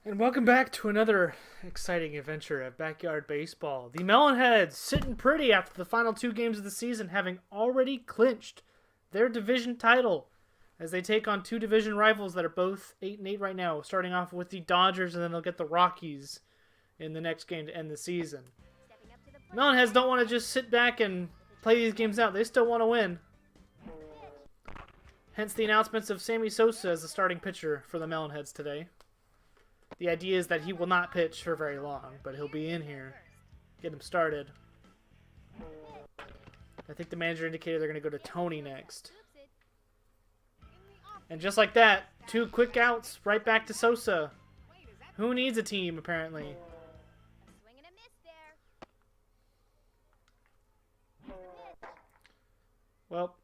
And welcome back to another exciting adventure at Backyard Baseball. The Melonheads sitting pretty after the final two games of the season, having already clinched their division title as they take on two division rivals that are both 8-8 right now, starting off with the Dodgers, and then they'll get the Rockies in the next game to end the season. Melonheads don't want to just sit back and play these games out. They still want to win. Hence the announcements of Sammy Sosa as the starting pitcher for the Melonheads today. The idea is that he will not pitch for very long, but he'll be in here. Get him started. I think the manager indicated they're going to go to Tony next. And just like that, two quick outs, right back to Sosa. Who needs a team, apparently? Well,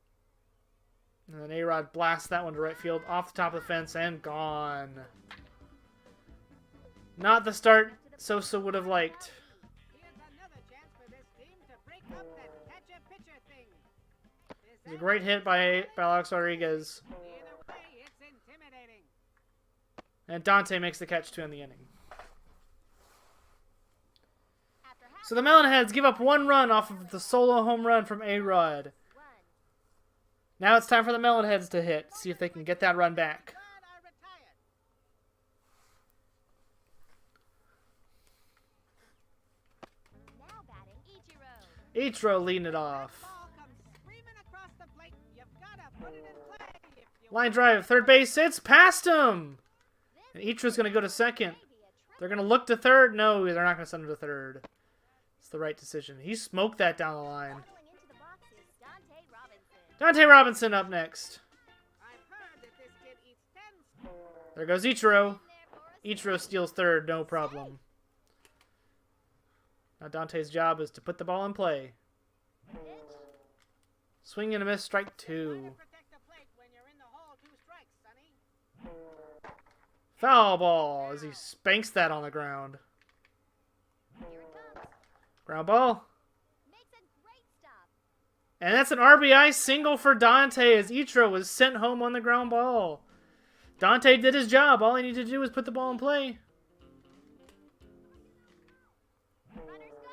and then A-Rod blasts that one to right field, off the top of the fence, and gone. Not the start Sosa would have liked. It's a great hit by Alex Rodriguez. And Dante makes the catch to end the inning. So the Melonheads give up one run off of the solo home run from A-Rod. Now it's time for the Melonheads to hit. See if they can get that run back. Ichiro leading it off. Line drive, third base, it's past him! And Ichiro's going to go to second. They're going to look to third. No, they're not going to send him to third. It's the right decision. He smoked that down the line. Dante Robinson up next. There goes Ichiro. Ichiro steals third, no problem. Now Dante's job is to put the ball in play. Swing and a miss, strike two. Foul ball as he spanks that on the ground. Ground ball. And that's an RBI single for Dante as Ichiro was sent home on the ground ball. Dante did his job. All he needed to do was put the ball in play.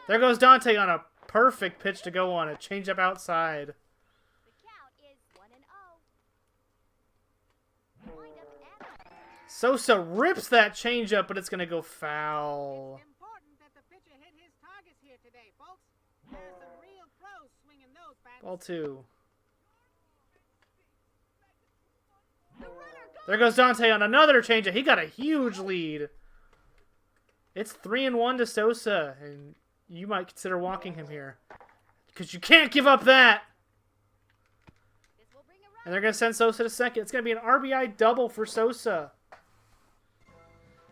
There goes Dante on a perfect pitch to go on. A changeup outside. Sosa rips that changeup, but it's going to go foul. Ball two. There goes Dante on another changeup. He got a huge lead. It's 3-1 to Sosa, and you might consider walking him here. Because you can't give up that. And they're going to send Sosa to second. It's going to be an RBI double for Sosa.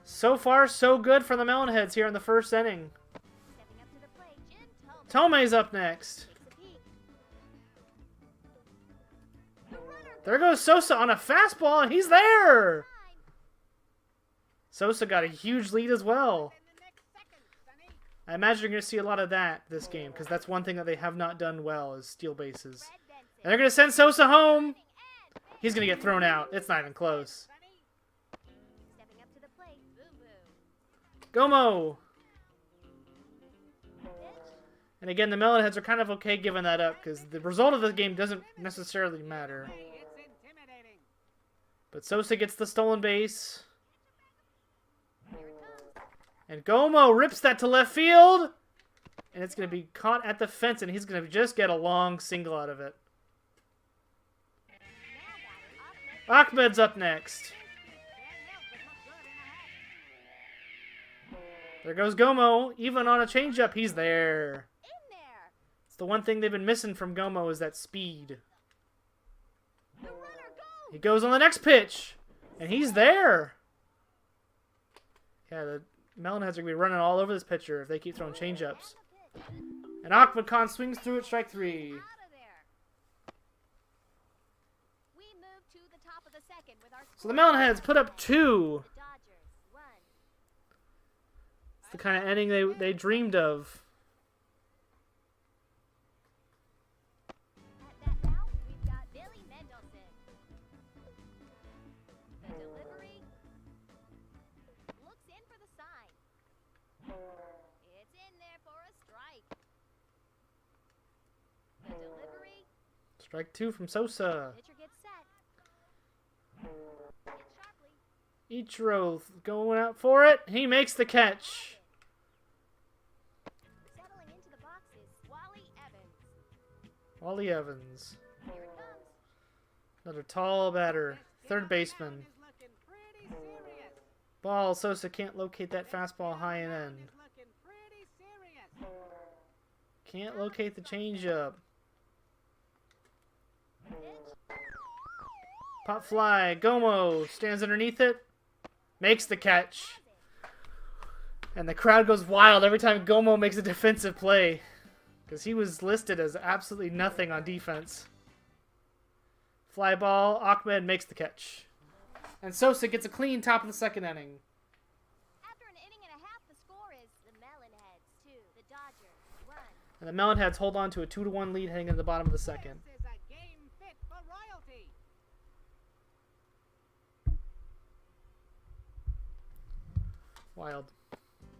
So far, so good for the Melonheads here in the first inning. Tomei's up next. There goes Sosa on a fastball, and he's there! Sosa got a huge lead as well. I imagine you're going to see a lot of that this game, because that's one thing that they have not done well is steal bases. And they're going to send Sosa home. He's going to get thrown out. It's not even close. Gomo! And again, the Melonheads are kind of okay giving that up, because the result of the game doesn't necessarily matter. But Sosa gets the stolen base. And Gomo rips that to left field. And it's going to be caught at the fence, and he's going to just get a long single out of it. Ahmed's up next. There goes Gomo. Even on a changeup, he's there. It's the one thing they've been missing from Gomo is that speed. He goes on the next pitch. And he's there. Yeah, the Melonheads are going to be running all over this pitcher if they keep throwing changeups. And Ahmed Khan swings through it, strike three. So the Melonheads put up two. It's the kind of ending they dreamed of. Strike two from Sosa. Pitcher gets set. Hit sharply. Ichiro going out for it. He makes the catch. Settling into the boxes, Wally Evans. Wally Evans. Here it comes. Another tall batter. Third baseman. Ball. Sosa can't locate that fastball high and end. Can't locate the changeup. Pop fly. Gomo stands underneath it. Makes the catch. And the crowd goes wild every time Gomo makes a defensive play. Because he was listed as absolutely nothing on defense. Fly ball. Ahmed makes the catch. And Sosa gets a clean top of the second inning. After an inning and a half, the score is the Melonheads 2, the Dodgers 1. And the Melonheads hold on to a 2-1 lead heading into the bottom of the second. This is a game fit for royalty. Wild.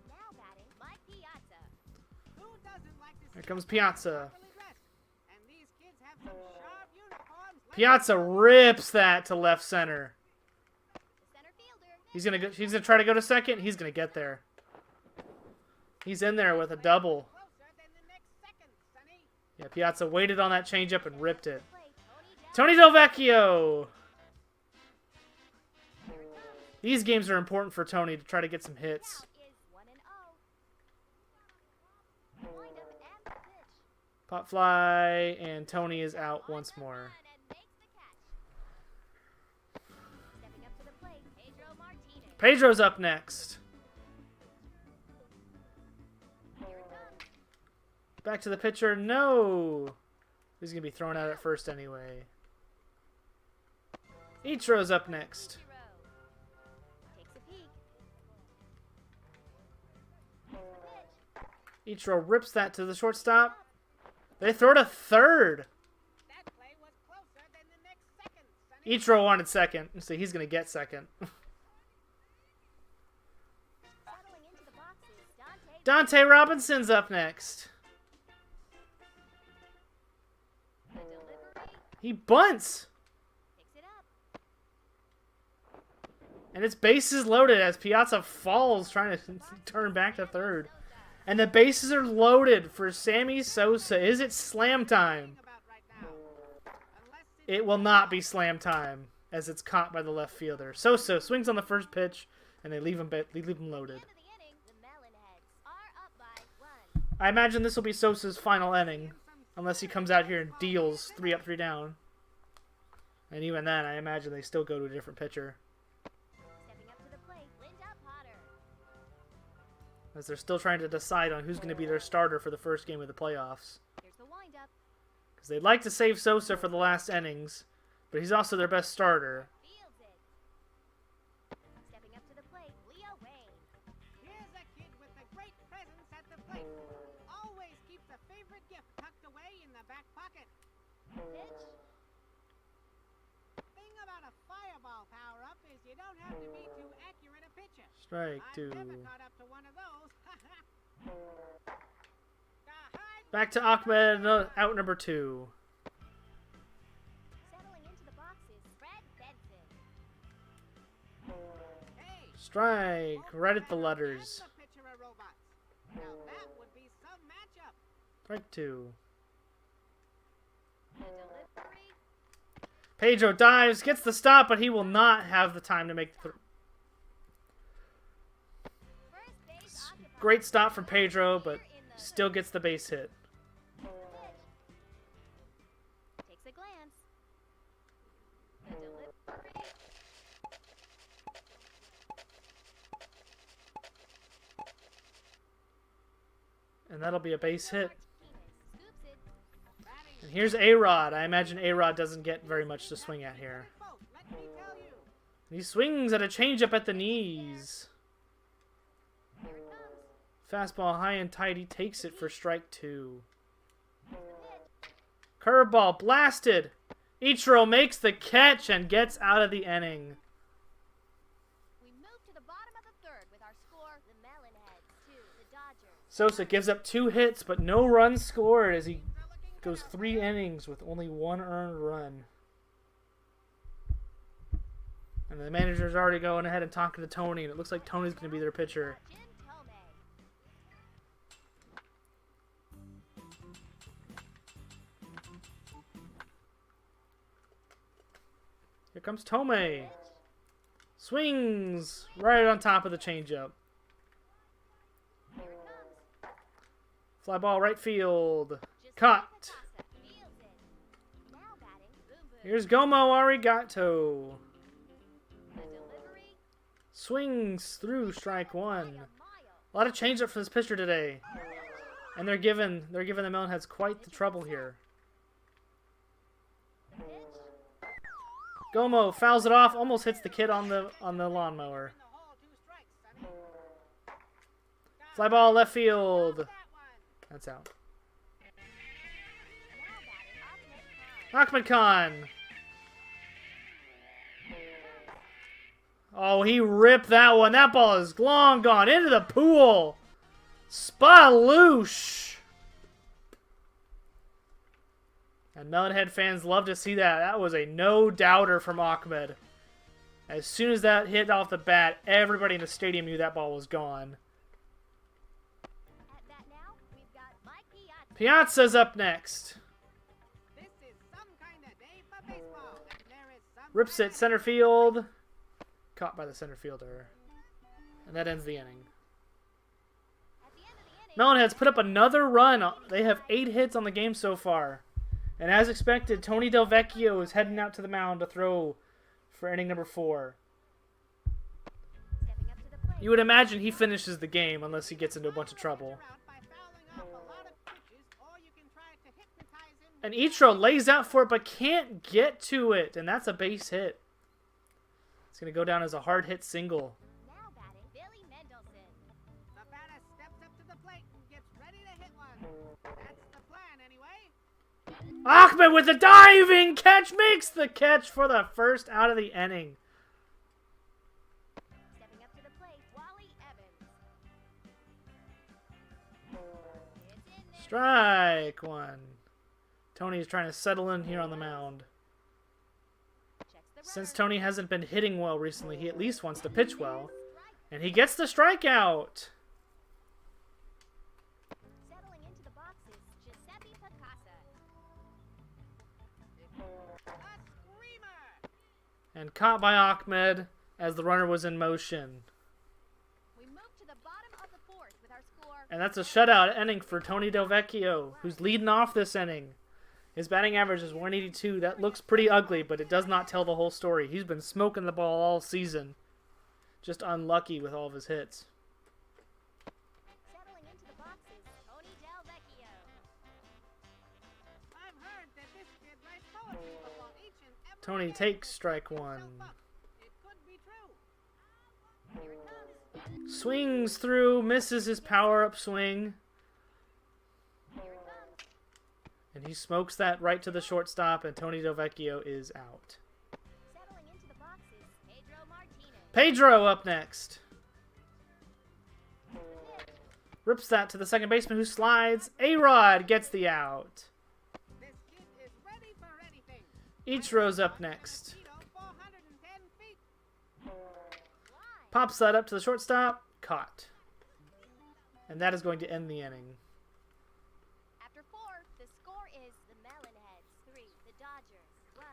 Now batting, Mike Piazza. Who doesn't like to see Here comes Piazza. properly dressed? And these kids have some sharp uniforms. Piazza rips that to left center. The center fielder. He's gonna try to go to second. He's gonna get there. He's in there with a double. Closer than the next second, Sonny. Yeah, Piazza waited on that changeup and ripped it. Play, Tony Tony Delvecchio. Here it comes. These games are important for Tony to try to get some hits. Count is 1-0. Wind up and the pitch. Pop fly, and Tony is out once more. And makes the catch. Stepping up to the plate, Pedro Martinez. Pedro's up next. Here it comes. Back to the pitcher. No. He's going to be thrown out at first anyway. Ichiro's up next. Ichiro. Takes a peek. Here's the pitch. Ichiro rips that to the shortstop. They throw to third. That play was closer than the next second, Sonny. Ichiro wanted second, so he's going to get second. Settling into the boxes, Dante Robinson's up next. The delivery. He bunts. Picks it up. And it's bases loaded as Piazza falls trying to turn back to third. Sosa. And the bases are loaded for Sammy Sosa. Is it slam time? About right now. Unless It will not be slam time as it's caught by the left fielder. Sosa swings on the first pitch and they leave him loaded. End of the inning, the Melonheads are up by 1. I imagine this will be Sosa's final inning unless he comes out here and deals 3 up, 3 down. And even then, I imagine they still go to a different pitcher Stepping up to the plate, Linda Potter. as they're still trying to decide on who's going to be their starter for the first game of the playoffs. Here's the windup. Because they'd like to save Sosa for the last innings, but he's also their best starter. Fields it. Stepping up to the plate, Leo Wayne. here's a kid with a great presence at the plate. Always keeps a favorite gift tucked away in the back pocket. Pitch. Thing about a fireball power-up is you don't have to be too accurate a pitcher. Strike I've two. never caught up to one of those. Back to Ahmed, out number 2. Settling into the boxes, Fred Benson. Hey, Strike, both right at the batter letters. and the pitcher are robots. Now that would be some matchup. Strike 2. The delivery. Pedro dives, gets the stop, but he will not have the time to make the First base occupied. great stop from Pedro, but Here in the still gets the base hit. pitch. Takes a glance. The delivery. And that'll be a base hit. Martinez scoops it. Batting And here's A-Rod. I imagine A-Rod doesn't get very much to swing at here. both, let me tell you. He swings at a changeup at the knees. Here it comes. Fastball high and tight. He takes it for strike 2. Here's the pitch. Curveball blasted. Ichiro makes the catch and gets out of the inning. We move to the bottom of the third with our score, the Melonheads 2, the Dodgers. Sosa gives up 2 hits, but no runs scored as he They're looking Goes 3 innings with only 1 earned run. And the manager's already going ahead and talking to Tony, and it looks like Tony's going to be their pitcher. Jim Tomei. Here comes Tomei. Swings right on top of the changeup. Here it comes. Fly ball right field. Giuseppe Caught. Picasa fields it. Now batting, Boom Boom. Here's Gomo Arigato. The delivery. Swings through strike 1. By a mile. A lot of changeup for this pitcher today. And they're giving the Melonheads quite the trouble here. The pitch. Gomo fouls it off, almost hits the kid on the lawnmower. In the hole, 2 strikes, Sonny. Fly ball left field. That one. That's out. Now batting, Ahmed Khan. Ahmed Khan. Oh, he ripped that one. That ball is long gone into the pool. Spaloosh. And Melonhead fans love to see that. That was a no-doubter from Ahmed. As soon as that hit off the bat, everybody in the stadium knew that ball was gone. At bat now, we've got Mike Piazza. Piazza's up next. This is some kind of day for baseball. And there is some Rips kind it center field. Caught by the center fielder. And that ends the inning. At the end of the inning, Melonheads put up another run. They have 8 hits on the game so far. And as expected, Tony Del Vecchio is heading out to the mound to throw for inning number 4. stepping up to the plate. You would imagine he finishes the game unless he gets into a bunch of trouble. out by fouling off a lot of pitches, or you can try to hypnotize him. And Ichiro lays out for it but can't get to it. And that's a base hit. It's going to go down as a hard hit single. Now batting, Billy Mendelson. The batter steps up to the plate and gets ready to hit one. That's the plan, anyway. Ahmed with the diving catch makes the catch for the first out of the inning. Stepping up to the plate, Wally Evans. It's in there. Strike 1. Tony's trying to settle in here on the mound. Checks the Since runner. Tony hasn't been hitting well recently, he at least wants to pitch well. Strike. And he gets the strikeout. Settling into the boxes, Giuseppe Picasa. A screamer. And caught by Ahmed as the runner was in motion. We move to the bottom of the 4th with our score. And that's a shutout inning for Tony Del Vecchio, who's leading off this inning. His batting average is 182. That looks pretty ugly, but it does not tell the whole story. He's been smoking the ball all season. Just unlucky with all of his hits. Settling into the boxes, Tony Del Vecchio. I've heard that this kid writes poetry before each and every Tony game. takes strike 1. Yourself up. It could be true. Here it comes. Swings through, misses his power-up swing. Here it comes. And he smokes that right to the shortstop, and Tony Del Vecchio is out. Settling into the boxes, Pedro Martinez. Pedro up next. The pitch. Rips that to the second baseman who slides. A-Rod gets the out. This kid is ready for anything. Ichiro's up next. 410 feet. Line. Pops that up to the shortstop. Caught. And that is going to end the inning. After 4, the score is the Melonheads 3, the Dodgers 1.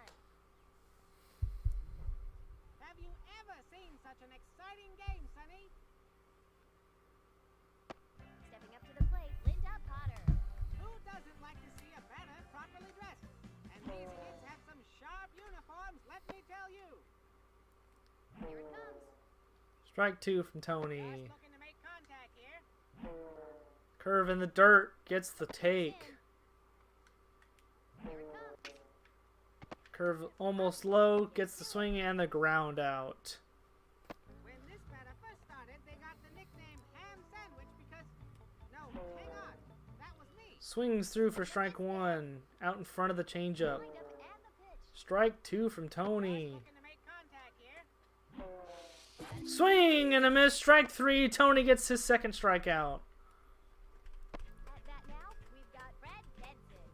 Have you ever seen such an exciting game, Sonny? Stepping up to the plate, Linda Potter. Who doesn't like to see a batter properly dressed? And these kids have some sharp uniforms, let me tell you. Here it comes. Strike 2 from Tony. Just looking to make contact here. Curve in the dirt. Gets the take. Here it comes. Curve almost low. Gets the swing and the ground out. When this batter first started, they got the nickname Ham Sandwich because... No, hang on. That was me. Swings through for strike 1. Out in front of the changeup. Wind up and the pitch. Strike 2 from Tony. Looking to make contact here. Swing and a miss. Strike 3. Tony gets his second strikeout. At bat now, we've got Brad Benson.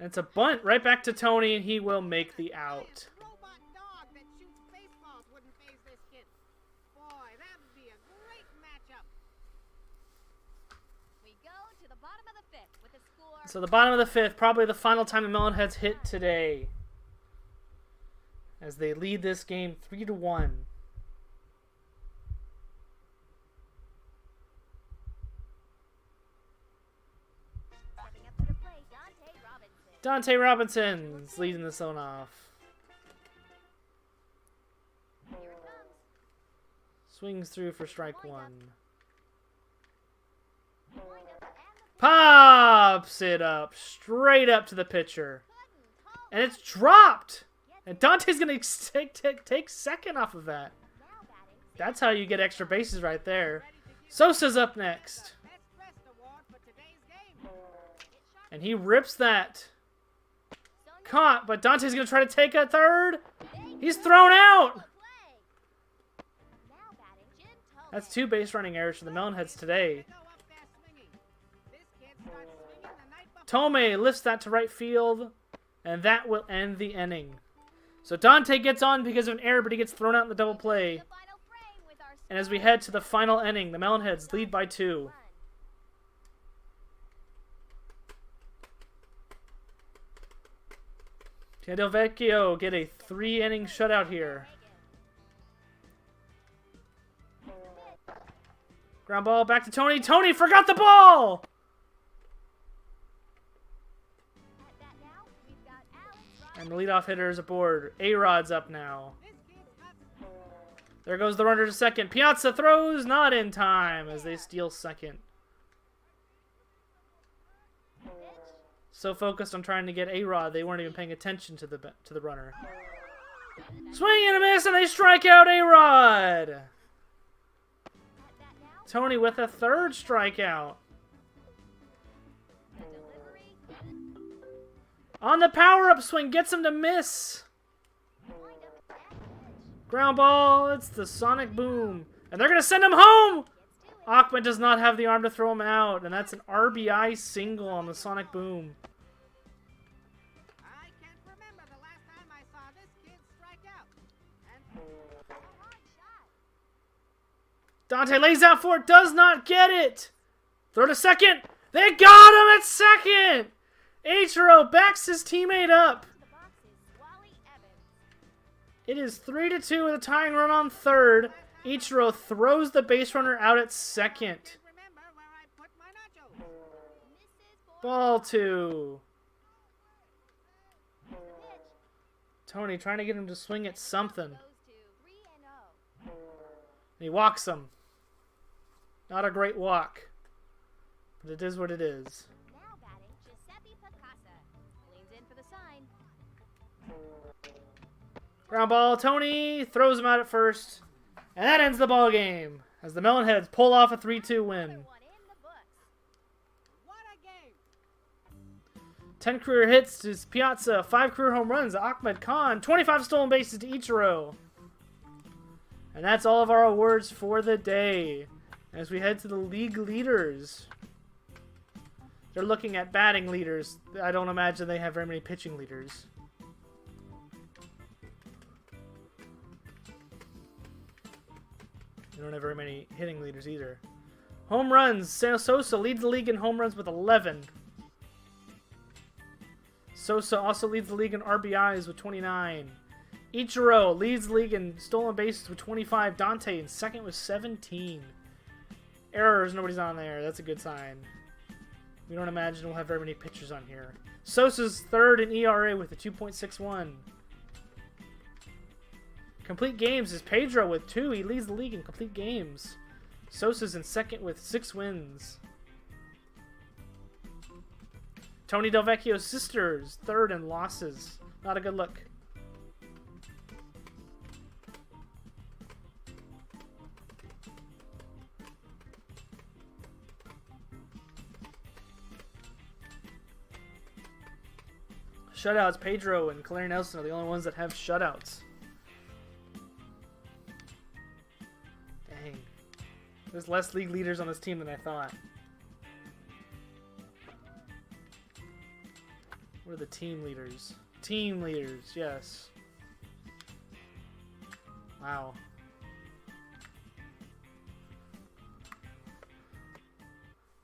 And it's a bunt right back to Tony, and he will make the out. Robot dog that shoots baseballs wouldn't phase this kid. Boy, that would be a great matchup. We go to the bottom of the fifth with a score. So the bottom of the fifth, probably the final time the Melonheads hit today, as they lead this game 3-1. Stepping up to the plate, Dante Robinson. Dante Robinson's leading this one off. Here it comes. Swings through for strike one. Wind up and the Pops it up, straight up to the pitcher. button. Call. And it's dropped! And Dante's going to take second off of that. Now batting. That's how you get extra bases right there. Sosa's up next. Best dressed award for today's game. And he rips that. Sonia Caught, but Dante's going to try to take a third. Big He's thrown out! play. Now batting. Jim Tome. That's 2 base running errors for the Melonheads today. Go up there swinging. This kid started swinging the night before. Tome lifts that to right field, and that will end the inning. So Dante gets on because of an error, but he gets thrown out in the double play. The final frame with our And as we head to the final inning, the Melonheads lead by 2. run. Delvecchio get a 3-inning shutout here. Ground ball back to Tony. Tony forgot the ball! At bat now, we've got Alex And the leadoff hitter is aboard. A-Rod's up now. This kid's got There goes the runner to second. Piazza throws, not in time, as they steal second. So focused on trying to get A-Rod, they weren't even paying attention to the runner. Swing and a miss, and they strike out A-Rod! At bat now, Tony with a 3rd strikeout. delivery. On the power-up swing, gets him to miss. Wind up and pitch. Ground ball, it's the sonic boom. And they're going to send him home! Gets to it. Achman does not have the arm to throw him out, and that's an RBI single on the sonic boom. I can't remember the last time I saw this kid strike out. And A hard shot. Dante lays out for it, does not get it. Throw to second. They got him at second. Ichiro backs his teammate up. The box is Wally Evans. It is 3-2 with a tying run on third. Ichiro throws the base runner out at second. can't remember where I put my nachos. Misses for Ball 2. the pitch. Tony trying to get him to swing at something. Goes to 3-0. He walks him. Not a great walk. But it is what it is. Now batting, Giuseppe Picasa. Leans in for the sign. Ground ball, Tony throws him out at first. And that ends the ball game as the Melonheads pull off a 3-2 win. Another one in the books. What a game. 10 career hits to Piazza, 5 career home runs to Ahmed Khan, 25 stolen bases to Ichiro. And that's all of our awards for the day. As we head to the league leaders. They're looking at batting leaders. I don't imagine they have very many pitching leaders. They don't have very many hitting leaders either. Home runs. Sosa leads the league in home runs with 11. Sosa also leads the league in RBIs with 29. Ichiro leads the league in stolen bases with 25. Dante in second with 17. Errors, nobody's on there. That's a good sign. We don't imagine we'll have very many pitchers on here. Sosa's third in ERA with a 2.61. Complete games is Pedro with 2. He leads the league in complete games. Sosa's in second with 6 wins. Tony Delvecchio's sisters, third in losses. Not a good look. Shutouts, Pedro and Claire Nelson are the only ones that have shutouts. Dang. There's less league leaders on this team than I thought. What are the team leaders? Team leaders, yes. Wow.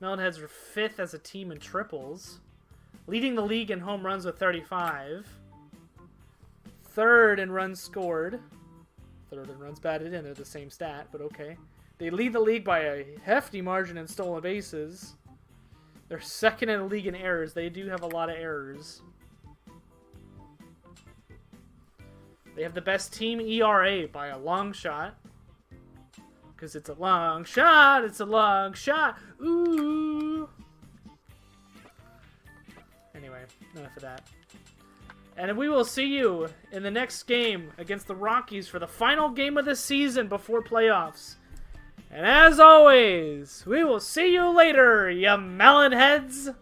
Melonheads are 5th as a team in triples. Leading the league in home runs with 35. 3rd in runs scored. 3rd in runs batted in. They're the same stat, but okay. They lead the league by a hefty margin in stolen bases. They're 2nd in the league in errors. They do have a lot of errors. They have the best team ERA by a long shot. Because it's a long shot. It's a long shot. Ooh. Anyway, enough of that. And we will see you in the next game against the Rockies for the final game of the season before playoffs. And as always, we will see you later, you melonheads!